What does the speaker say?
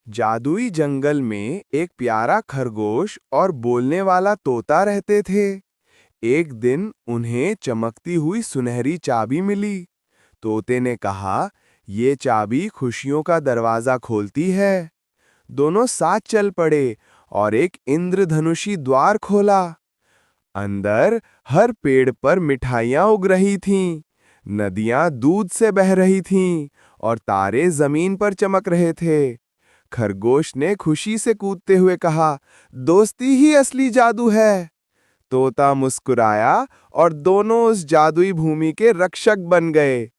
जादुई जंगल में एक प्यारा खरगोश और बोलने वाला तोता रहते थे। एक दिन उन्हें चमकती हुई सुनहरी चाबी मिली। तोते ने कहा, ये चाबी खुशियों का दरवाजा खोलती है। दोनों साथ चल पड़े और एक इंद्रधनुषी द्वार खोला। अंदर हर पेड़ पर मिठाइयाँ उग रही थीं, नदियाँ दूध से बह रही थीं और तारे जमीन पर चमक रहे थे। खरगोश ने खुशी से कूदते हुए कहा, दोस्ती ही असली जादू है। तोता मुस्कुराया और दोनों उस जादुई भूमि के रक्षक बन गए।